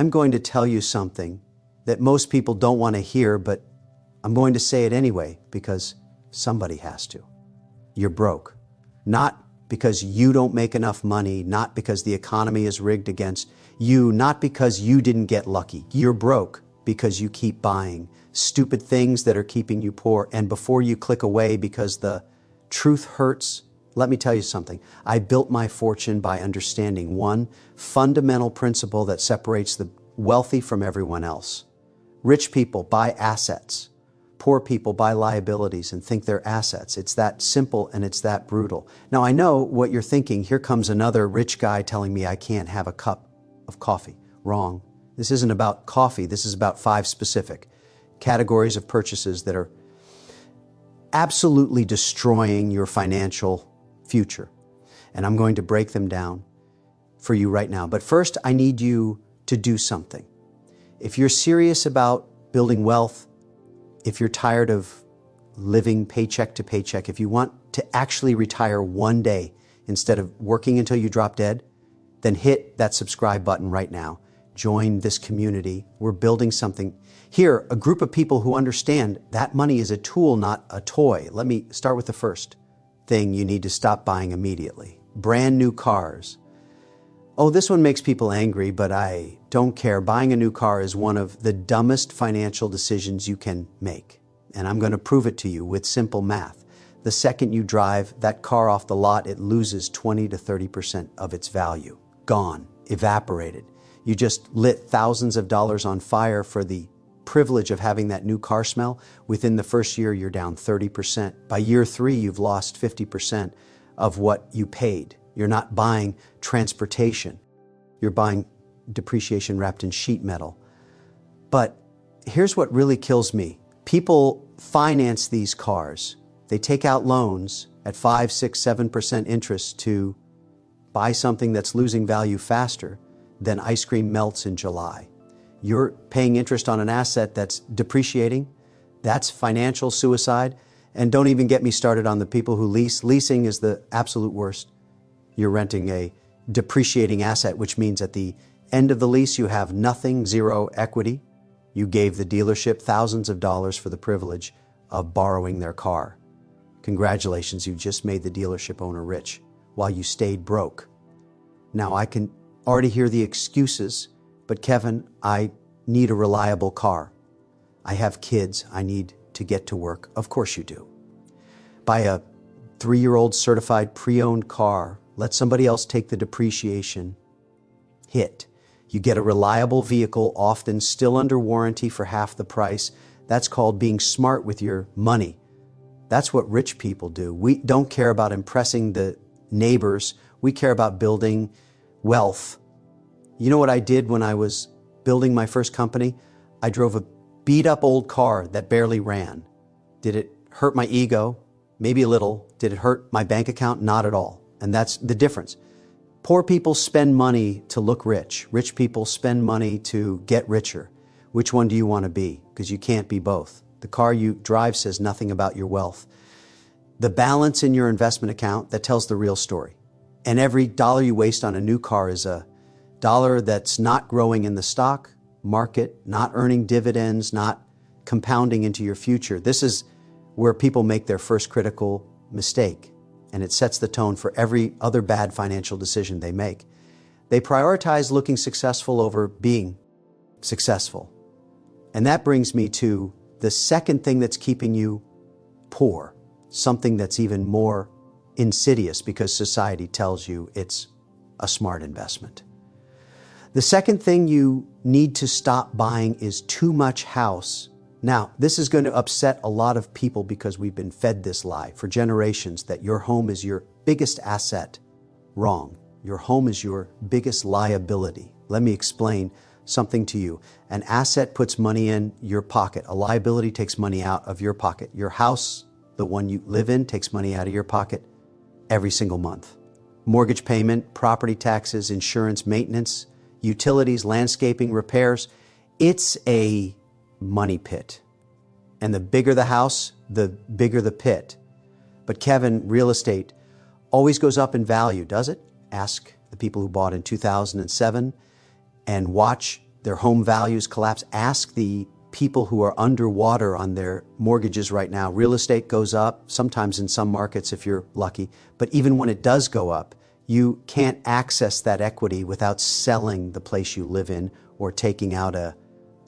I'm going to tell you something that most people don't want to hear, but I'm going to say it anyway because somebody has to. You're broke. Not because you don't make enough money, not because the economy is rigged against you, not because you didn't get lucky. You're broke because you keep buying stupid things that are keeping you poor. And before you click away because the truth hurts, let me tell you something. I built my fortune by understanding one fundamental principle that separates the wealthy from everyone else. Rich people buy assets. Poor people buy liabilities and think they're assets. It's that simple and it's that brutal. Now I know what you're thinking. Here comes another rich guy telling me I can't have a cup of coffee. Wrong. This isn't about coffee. This is about 5 specific categories of purchases that are absolutely destroying your financial future. And I'm going to break them down for you right now. But first, I need you to do something. If you're serious about building wealth, if you're tired of living paycheck to paycheck, if you want to actually retire one day instead of working until you drop dead, then hit that subscribe button right now. Join this community. We're building something here, a group of people who understand that money is a tool, not a toy. Let me start with the first thing you need to stop buying immediately. Brand new cars. Oh, this one makes people angry, but I don't care. Buying a new car is one of the dumbest financial decisions you can make. And I'm going to prove it to you with simple math. The second you drive that car off the lot, it loses 20 to 30% of its value. Gone, evaporated. You just lit thousands of dollars on fire for the privilege of having that new car smell. Within the first year, you're down 30%. By year 3, you've lost 50% of what you paid. You're not buying transportation. You're buying depreciation wrapped in sheet metal. But here's what really kills me. People finance these cars. They take out loans at 5, 6, 7% interest to buy something that's losing value faster than ice cream melts in July. You're paying interest on an asset that's depreciating. That's financial suicide. And don't even get me started on the people who lease. Leasing is the absolute worst. You're renting a depreciating asset, which means at the end of the lease, you have nothing, zero equity. You gave the dealership thousands of dollars for the privilege of borrowing their car. Congratulations, you just made the dealership owner rich while you stayed broke. Now, I can already hear the excuses, but Kevin, I need a reliable car. I have kids. I need to get to work. Of course you do. Buy a 3-year-old certified pre-owned car. Let somebody else take the depreciation hit. You get a reliable vehicle, often still under warranty for half the price. That's called being smart with your money. That's what rich people do. We don't care about impressing the neighbors. We care about building wealth. You know what I did when I was building my first company? I drove a beat-up old car that barely ran. Did it hurt my ego? Maybe a little. Did it hurt my bank account? Not at all. And that's the difference. Poor people spend money to look rich. Rich people spend money to get richer. Which one do you want to be? Because you can't be both. The car you drive says nothing about your wealth. The balance in your investment account, that tells the real story. And every dollar you waste on a new car is a dollar that's not growing in the stock market, not earning dividends, not compounding into your future. This is where people make their first critical mistake. And it sets the tone for every other bad financial decision they make. They prioritize looking successful over being successful. And that brings me to the second thing that's keeping you poor, something that's even more insidious because society tells you it's a smart investment. The second thing you need to stop buying is too much house. Now, this is going to upset a lot of people because we've been fed this lie for generations that your home is your biggest asset. Wrong. Your home is your biggest liability. Let me explain something to you. An asset puts money in your pocket. A liability takes money out of your pocket. Your house, the one you live in, takes money out of your pocket every single month. Mortgage payment, property taxes, insurance, maintenance, utilities, landscaping, repairs. It's a money pit. And the bigger the house, the bigger the pit. But Kevin, real estate always goes up in value, does it? Ask the people who bought in 2007 and watch their home values collapse. Ask the people who are underwater on their mortgages right now. Real estate goes up, sometimes in some markets if you're lucky, but even when it does go up, you can't access that equity without selling the place you live in or taking out a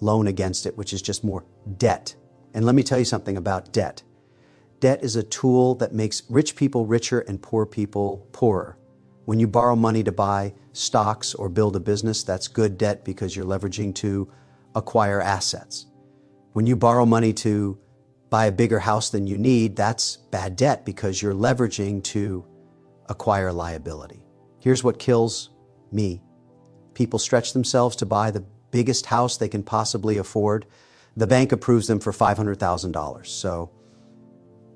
loan against it, which is just more debt. And let me tell you something about debt. Debt is a tool that makes rich people richer and poor people poorer. When you borrow money to buy stocks or build a business, that's good debt because you're leveraging to acquire assets. When you borrow money to buy a bigger house than you need, that's bad debt because you're leveraging to acquire liability. Here's what kills me. People stretch themselves to buy the biggest house they can possibly afford. The bank approves them for $500,000. So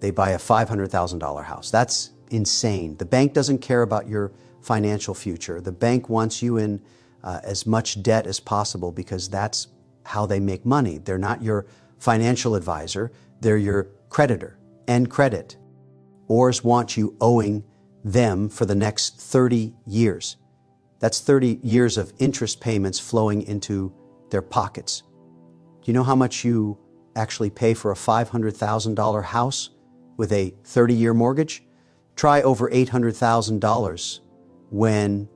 they buy a $500,000 house. That's insane. The bank doesn't care about your financial future. The bank wants you in as much debt as possible because that's how they make money. They're not your financial advisor. They're your creditor and credit. Oars want you owing them for the next 30 years. That's 30 years of interest payments flowing into their pockets. Do you know how much you actually pay for a $500,000 house with a 30-year mortgage? Try over $800,000 when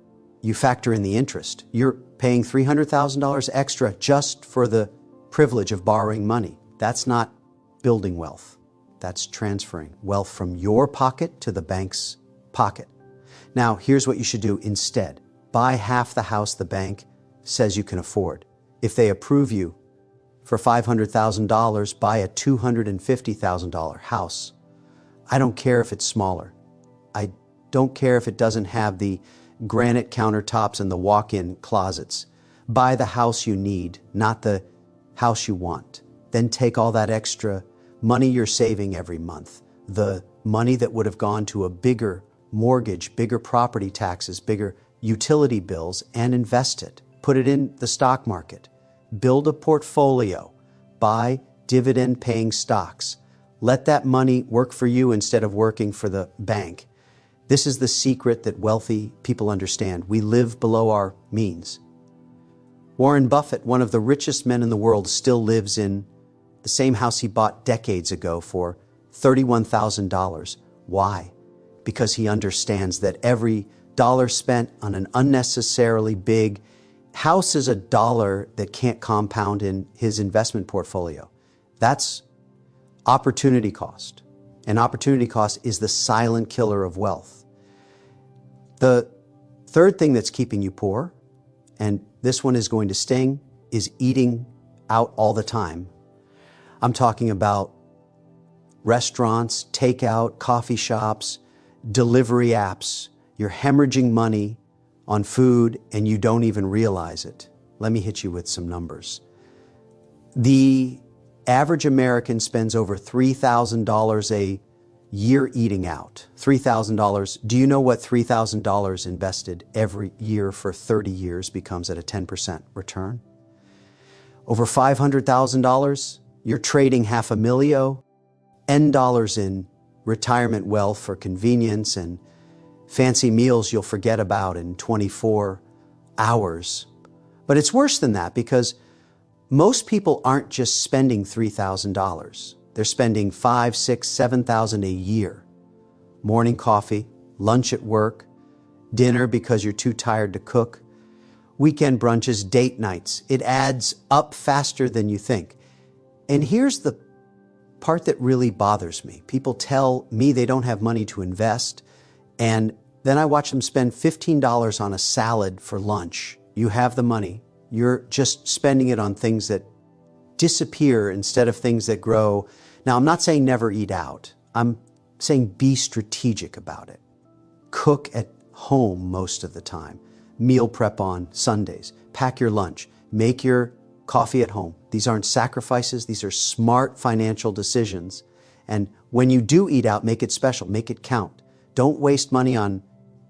you factor in the interest. You're paying $300,000 extra just for the privilege of borrowing money. That's not building wealth. That's transferring wealth from your pocket to the bank's pocket. Now, here's what you should do instead. Buy half the house the bank says you can afford. If they approve you for $500,000, buy a $250,000 house. I don't care if it's smaller. I don't care if it doesn't have the granite countertops and the walk-in closets. Buy the house you need, not the house you want. Then take all that extra money you're saving every month, the money that would have gone to a bigger mortgage, bigger property taxes, bigger utility bills, and invest it. Put it in the stock market. Build a portfolio. Buy dividend-paying stocks. Let that money work for you instead of working for the bank. This is the secret that wealthy people understand. We live below our means. Warren Buffett, one of the richest men in the world, still lives in the same house he bought decades ago for $31,000. Why? Because he understands that every dollar spent on an unnecessarily big house is a dollar that can't compound in his investment portfolio. That's opportunity cost. And opportunity cost is the silent killer of wealth. The third thing that's keeping you poor, and this one is going to sting, is eating out all the time. I'm talking about restaurants, takeout, coffee shops, delivery apps. You're hemorrhaging money on food and you don't even realize it. Let me hit you with some numbers. The average American spends over $3,000 a year eating out. $3,000. Do you know what $3,000 invested every year for 30 years becomes at a 10% return? Over $500,000, you're trading $500,000 N dollars in retirement wealth for convenience and fancy meals you'll forget about in 24 hours. But it's worse than that because most people aren't just spending $3,000. They're spending $5,000, $6,000, $7,000 a year. Morning coffee, lunch at work, dinner because you're too tired to cook, weekend brunches, date nights. It adds up faster than you think. And here's the part that really bothers me. People tell me they don't have money to invest, and then I watch them spend $15 on a salad for lunch. You have the money. You're just spending it on things that disappear instead of things that grow. Now, I'm not saying never eat out. I'm saying be strategic about it. Cook at home most of the time. Meal prep on Sundays. Pack your lunch. Make your coffee at home. These aren't sacrifices. These are smart financial decisions. And when you do eat out, make it special. Make it count. Don't waste money on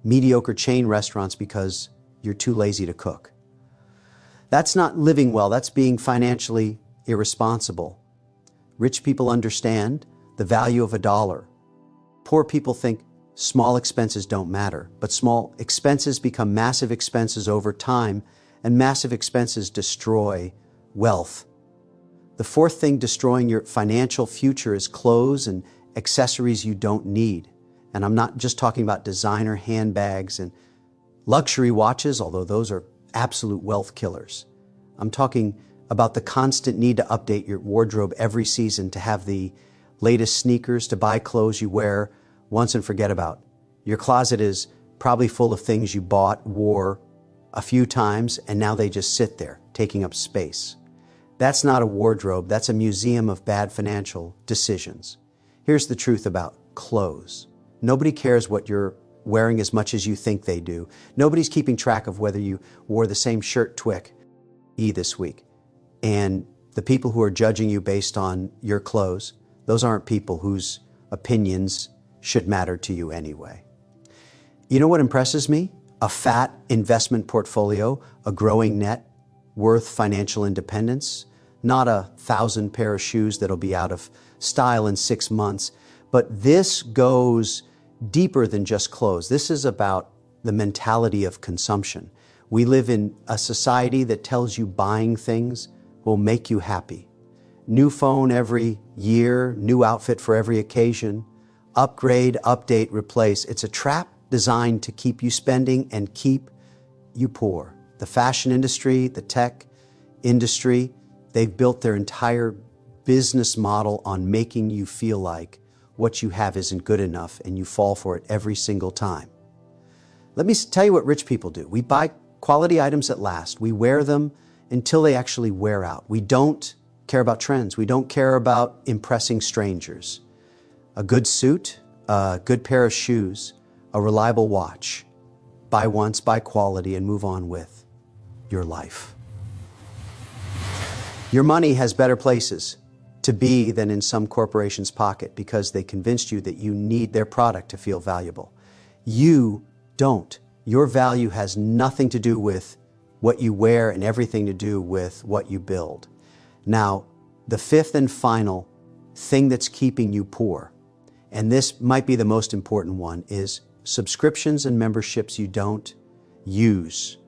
mediocre chain restaurants because you're too lazy to cook. That's not living well. That's being financially irresponsible. Rich people understand the value of a dollar. Poor people think small expenses don't matter, but small expenses become massive expenses over time. and massive expenses destroy wealth. The fourth thing destroying your financial future is clothes and accessories you don't need. And I'm not just talking about designer handbags and luxury watches, although those are absolute wealth killers. I'm talking about the constant need to update your wardrobe every season, to have the latest sneakers, to buy clothes you wear once and forget about. Your closet is probably full of things you bought, wore a few times, and now they just sit there, taking up space. That's not a wardrobe, that's a museum of bad financial decisions. Here's the truth about clothes. Nobody cares what you're wearing as much as you think they do. Nobody's keeping track of whether you wore the same shirt this week. And the people who are judging you based on your clothes, those aren't people whose opinions should matter to you anyway. You know what impresses me? A fat investment portfolio, a growing net worth financial independence, not 1,000 pair of shoes that'll be out of style in 6 months. But this goes deeper than just clothes. This is about the mentality of consumption. We live in a society that tells you buying things will make you happy. New phone every year, new outfit for every occasion, upgrade, update, replace. It's a trap designed to keep you spending and keep you poor. The fashion industry, the tech industry, they've built their entire business model on making you feel like what you have isn't good enough and you fall for it every single time. Let me tell you what rich people do. We buy quality items that last. We wear them until they actually wear out. We don't care about trends. We don't care about impressing strangers. A good suit, a good pair of shoes, a reliable watch. Buy once, buy quality, and move on with your life. Your money has better places to be than in some corporation's pocket because they convinced you that you need their product to feel valuable. You don't. Your value has nothing to do with what you wear and everything to do with what you build. Now, the fifth and final thing that's keeping you poor, and this might be the most important one, is subscriptions and memberships you don't use.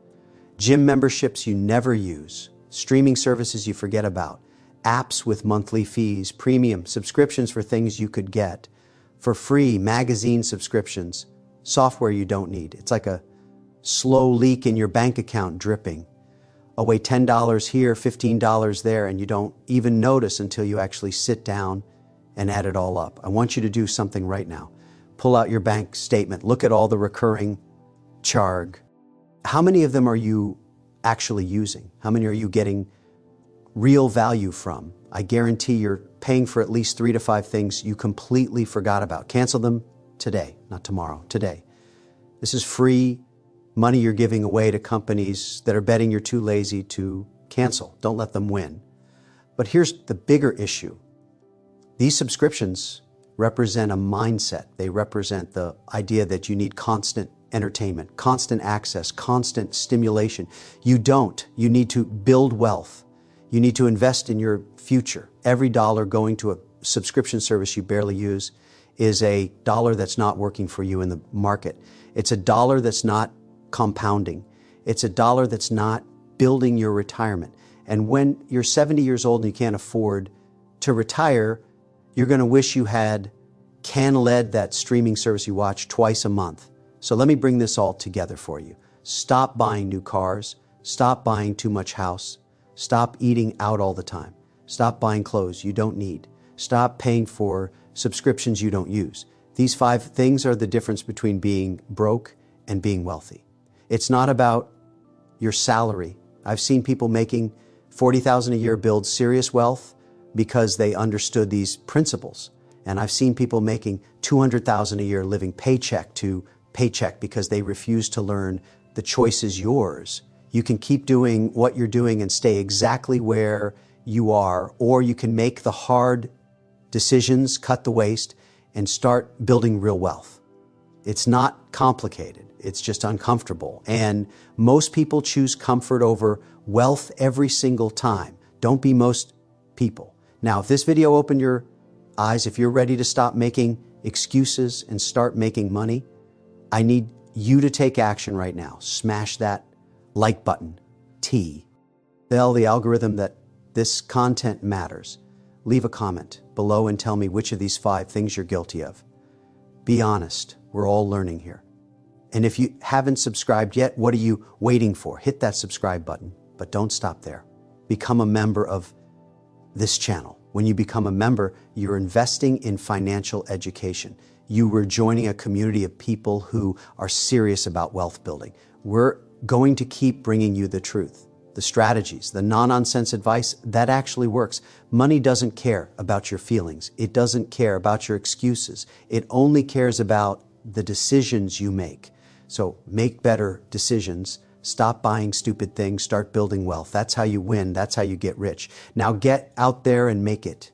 Gym memberships you never use. Streaming services you forget about. Apps with monthly fees, premium subscriptions for things you could get for free, magazine subscriptions, software you don't need. It's like a slow leak in your bank account dripping. Away $10 here, $15 there, and you don't even notice until you actually sit down and add it all up. I want you to do something right now. Pull out your bank statement. Look at all the recurring charge. How many of them are you actually using? How many are you getting real value from? I guarantee you're paying for at least 3 to 5 things you completely forgot about. Cancel them today, not tomorrow, today. This is free money you're giving away to companies that are betting you're too lazy to cancel. Don't let them win. But here's the bigger issue. These subscriptions represent a mindset. They represent the idea that you need constant entertainment, constant access, constant stimulation. You don't. You need to build wealth. You need to invest in your future. Every dollar going to a subscription service you barely use is a dollar that's not working for you in the market. It's a dollar that's not compounding. It's a dollar that's not building your retirement. And when you're 70 years old and you can't afford to retire, you're going to wish you had CanLed, that streaming service you watch twice a month. So let me bring this all together for you. Stop buying new cars. Stop buying too much house. Stop eating out all the time. Stop buying clothes you don't need. Stop paying for subscriptions you don't use. These 5 things are the difference between being broke and being wealthy. It's not about your salary. I've seen people making $40,000 a year build serious wealth because they understood these principles. And I've seen people making $200,000 a year living paycheck to paycheck because they refuse to learn the choice is yours. You can keep doing what you're doing and stay exactly where you are, or you can make the hard decisions, cut the waste, and start building real wealth. It's not complicated. It's just uncomfortable. And most people choose comfort over wealth every single time. Don't be most people. Now, if this video opened your eyes, if you're ready to stop making excuses and start making money, I need you to take action right now. Smash that like button. Tell the algorithm that this content matters. Leave a comment below and tell me which of these 5 things you're guilty of. Be honest. We're all learning here. And if you haven't subscribed yet, what are you waiting for? Hit that subscribe button, but don't stop there. Become a member of this channel. When you become a member, you're investing in financial education. You are joining a community of people who are serious about wealth building. We're going to keep bringing you the truth, the strategies, the no-nonsense advice that actually works. Money doesn't care about your feelings. It doesn't care about your excuses. It only cares about the decisions you make. So make better decisions. Stop buying stupid things. Start building wealth. That's how you win. That's how you get rich. Now get out there and make it.